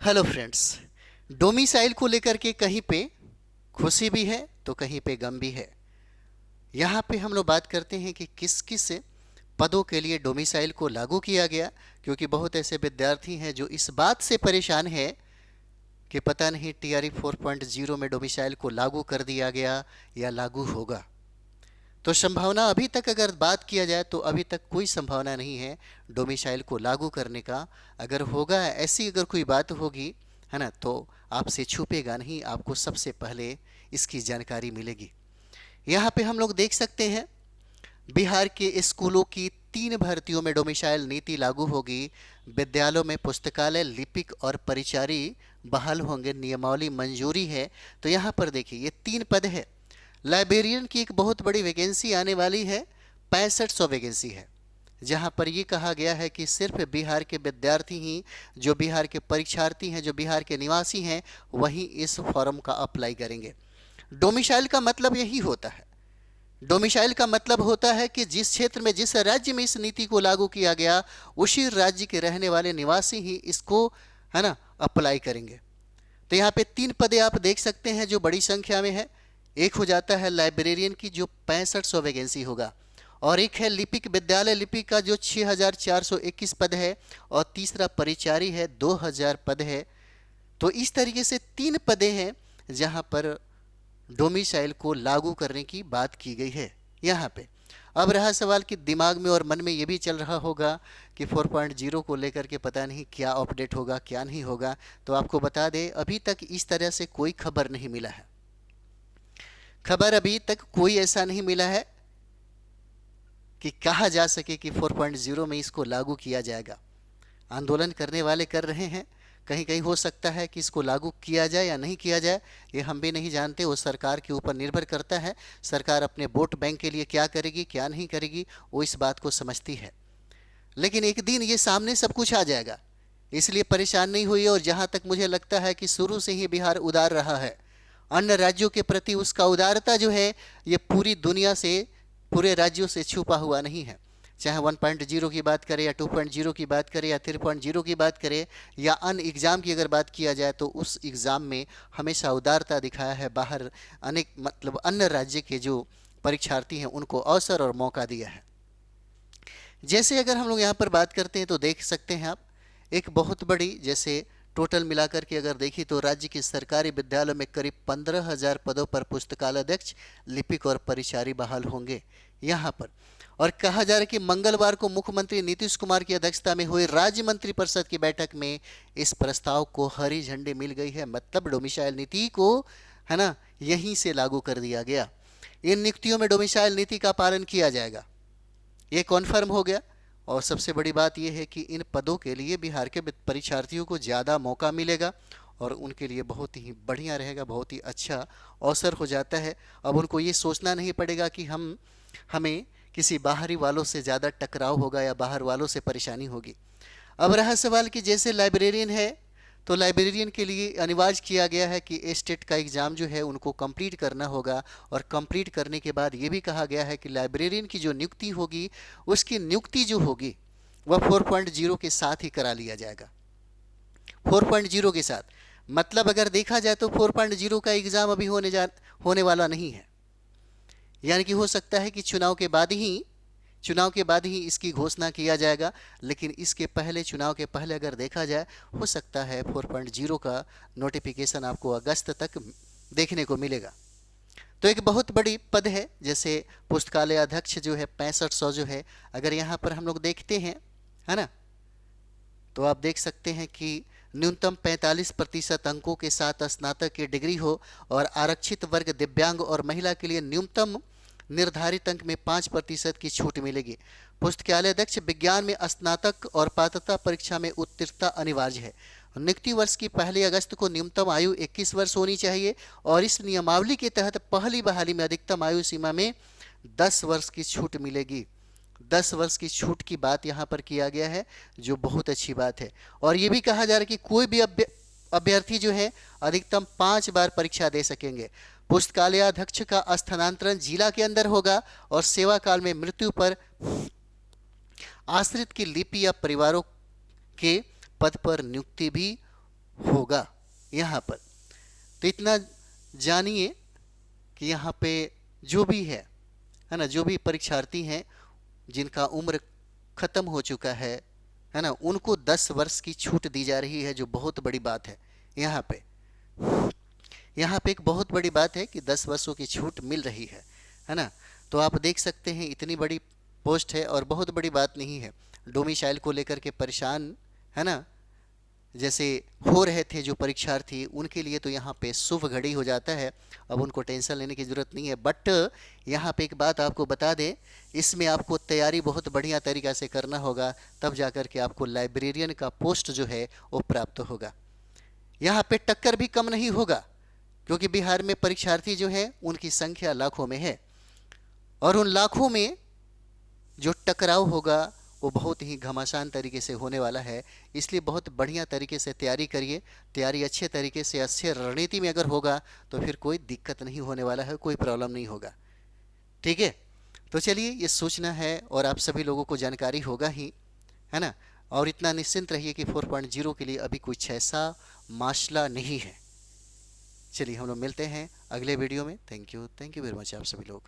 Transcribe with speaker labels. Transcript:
Speaker 1: Hello friends. Domicile को लेकर के कहीं पे खुशी भी है तो कहीं पे गम भी है। यहाँ पे हम लोग बात करते हैं कि किस किस पदों के लिए डोमिसाइल को लागू किया गया, क्योंकि बहुत ऐसे विद्यार्थी हैं जो इस बात से परेशान है कि पता नहीं टीआरई 4.0 में डोमिसाइल को लागू कर दिया गया या लागू होगा। तो संभावना अभी तक अगर बात किया जाए तो अभी तक कोई संभावना नहीं है डोमिसाइल को लागू करने का। अगर होगा, ऐसी अगर कोई बात होगी, है ना, तो आपसे छुपेगा नहीं, आपको सबसे पहले इसकी जानकारी मिलेगी। यहाँ पे हम लोग देख सकते हैं बिहार के स्कूलों की 3 भर्तियों में डोमिसाइल नीति लागू होगी। विद्यालयों में पुस्तकालय, लिपिक और परिचारी बहाल होंगे, नियमावली मंजूरी है। तो यहाँ पर देखिए ये 3 पद है। लाइब्रेरियन की एक बहुत बड़ी वैकेंसी आने वाली है, 6500 वैकेंसी है, जहां पर ये कहा गया है कि सिर्फ बिहार के विद्यार्थी ही, जो बिहार के परीक्षार्थी हैं, जो बिहार के निवासी हैं, वही इस फॉर्म का अप्लाई करेंगे। डोमिसाइल का मतलब यही होता है। डोमिसाइल का मतलब होता है कि जिस क्षेत्र में, जिस राज्य में इस नीति को लागू किया गया, उसी राज्य के रहने वाले निवासी ही इसको, है ना, अप्लाई करेंगे। तो यहाँ पे 3 पदे आप देख सकते हैं जो बड़ी संख्या में है। एक हो जाता है लाइब्रेरियन की जो 6500 वैकेंसी होगा, और एक है लिपिक, विद्यालय लिपिक का जो 6421 पद है, और तीसरा परिचारी है, 2000 पद है। तो इस तरीके से 3 पदे हैं जहां पर डोमिसाइल को लागू करने की बात की गई है यहाँ पे। अब रहा सवाल कि दिमाग में और मन में ये भी चल रहा होगा कि 4.0 को लेकर के पता नहीं क्या अपडेट होगा, क्या नहीं होगा। तो आपको बता दें, अभी तक इस तरह से कोई खबर नहीं मिला है। खबर अभी तक कोई ऐसा नहीं मिला है कि कहा जा सके कि 4.0 में इसको लागू किया जाएगा। आंदोलन करने वाले कर रहे हैं, कहीं कहीं हो सकता है कि इसको लागू किया जाए या नहीं किया जाए, ये हम भी नहीं जानते। वो सरकार के ऊपर निर्भर करता है। सरकार अपने वोट बैंक के लिए क्या करेगी, क्या नहीं करेगी, वो इस बात को समझती है। लेकिन एक दिन ये सामने सब कुछ आ जाएगा, इसलिए परेशान नहीं हुई। और जहाँ तक मुझे लगता है कि शुरू से ही बिहार उदार रहा है, अन्य राज्यों के प्रति उसका उदारता जो है, ये पूरी दुनिया से, पूरे राज्यों से छुपा हुआ नहीं है। चाहे 1.0 की बात करें या 2.0 की बात करें या 3.0 की बात करें या अन्य एग्ज़ाम की अगर बात किया जाए, तो उस एग्ज़ाम में हमेशा उदारता दिखाया है। बाहर अनेक, मतलब अन्य राज्य के जो परीक्षार्थी हैं उनको अवसर और मौका दिया है। जैसे अगर हम लोग यहाँ पर बात करते हैं तो देख सकते हैं आप, एक बहुत बड़ी, जैसे टोटल मिलाकर के अगर देखी तो राज्य के सरकारी विद्यालयों में करीब 15,000 पदों पर पुस्तकालयाध्यक्ष, लिपिक और परिचारी बहाल होंगे यहाँ पर। और कहा जा रहा है कि मंगलवार को मुख्यमंत्री नीतीश कुमार की अध्यक्षता में हुई राज्य मंत्रिपरिषद की बैठक में इस प्रस्ताव को हरी झंडी मिल गई है। मतलब डोमिसाइल नीति को, है ना, यहीं से लागू कर दिया गया। इन नियुक्तियों में डोमिसाइल नीति का पालन किया जाएगा, ये कॉन्फर्म हो गया। और सबसे बड़ी बात यह है कि इन पदों के लिए बिहार के परीक्षार्थियों को ज़्यादा मौका मिलेगा और उनके लिए बहुत ही बढ़िया रहेगा, बहुत ही अच्छा अवसर हो जाता है। अब उनको ये सोचना नहीं पड़ेगा कि हमें किसी बाहरी वालों से ज़्यादा टकराव होगा या बाहर वालों से परेशानी होगी। अब रहा सवाल कि जैसे लाइब्रेरियन है, तो लाइब्रेरियन के लिए अनिवार्य किया गया है कि स्टेट का एग्ज़ाम जो है उनको कंप्लीट करना होगा। और कंप्लीट करने के बाद ये भी कहा गया है कि लाइब्रेरियन की जो नियुक्ति होगी, उसकी नियुक्ति जो होगी वह 4.0 के साथ ही करा लिया जाएगा। 4.0 के साथ मतलब अगर देखा जाए तो 4.0 का एग्ज़ाम अभी होने वाला नहीं है। यानी कि हो सकता है कि चुनाव के बाद ही इसकी घोषणा किया जाएगा। लेकिन इसके पहले, चुनाव के पहले अगर देखा जाए, हो सकता है 4.0 का नोटिफिकेशन आपको अगस्त तक देखने को मिलेगा। तो एक बहुत बड़ी पद है, जैसे पुस्तकालय अध्यक्ष जो है 6500 जो है, अगर यहाँ पर हम लोग देखते हैं, है ना, तो आप देख सकते हैं कि न्यूनतम 45% अंकों के साथ स्नातक की डिग्री हो, और आरक्षित वर्ग, दिव्यांग और महिला के लिए न्यूनतम निर्धारित अंक में 5% की छूट मिलेगी। पुस्तकालय अध्यक्ष विज्ञान में स्नातक और पात्रता परीक्षा में उत्तीर्णता अनिवार्य है। नियुक्ति वर्ष की 1 अगस्त को न्यूनतम आयु 21 वर्ष होनी चाहिए, और इस नियमावली के तहत पहली बहाली में अधिकतम आयु सीमा में 10 वर्ष की छूट मिलेगी। 10 वर्ष की छूट की बात यहाँ पर किया गया है, जो बहुत अच्छी बात है। और ये भी कहा जा रहा है कि कोई भी अभ्यर्थी जो है अधिकतम 5 बार परीक्षा दे सकेंगे। पुस्तकालयाध्यक्ष का स्थानांतरण जिला के अंदर होगा, और सेवा काल में मृत्यु पर आश्रित की लिपि या परिवारों के पद पर नियुक्ति भी होगा यहाँ पर। तो इतना जानिए कि यहाँ पे जो भी है ना, जो भी परीक्षार्थी हैं जिनका उम्र खत्म हो चुका है ना, उनको 10 वर्ष की छूट दी जा रही है, जो बहुत बड़ी बात है। यहाँ पे यहाँ पे एक बहुत बड़ी बात है कि 10 वर्षों की छूट मिल रही है ना। तो आप देख सकते हैं इतनी बड़ी पोस्ट है और बहुत बड़ी बात नहीं है। डोमिसाइल को लेकर के परेशान है ना, जैसे हो रहे थे जो परीक्षार्थी, उनके लिए तो यहाँ पे शुभ घड़ी हो जाता है। अब उनको टेंशन लेने की ज़रूरत नहीं है। बट यहाँ पे एक बात आपको बता दें, इसमें आपको तैयारी बहुत बढ़िया तरीक़ा से करना होगा, तब जा कर के आपको लाइब्रेरियन का पोस्ट जो है वो प्राप्त होगा। यहाँ पे टक्कर भी कम नहीं होगा, क्योंकि बिहार में परीक्षार्थी जो है उनकी संख्या लाखों में है, और उन लाखों में जो टकराव होगा वो बहुत ही घमासान तरीके से होने वाला है। इसलिए बहुत बढ़िया तरीके से तैयारी करिए। तैयारी अच्छे तरीके से, अच्छे रणनीति में अगर होगा तो फिर कोई दिक्कत नहीं होने वाला है, कोई प्रॉब्लम नहीं होगा। ठीक है, तो चलिए, ये सूचना है और आप सभी लोगों को जानकारी होगा ही, है ना। और इतना निश्चिंत रहिए कि 4.0 के लिए अभी कुछ ऐसा मामला नहीं है। चलिए हम लोग मिलते हैं अगले वीडियो में। थैंक यू वेरी मच आप सभी लोग।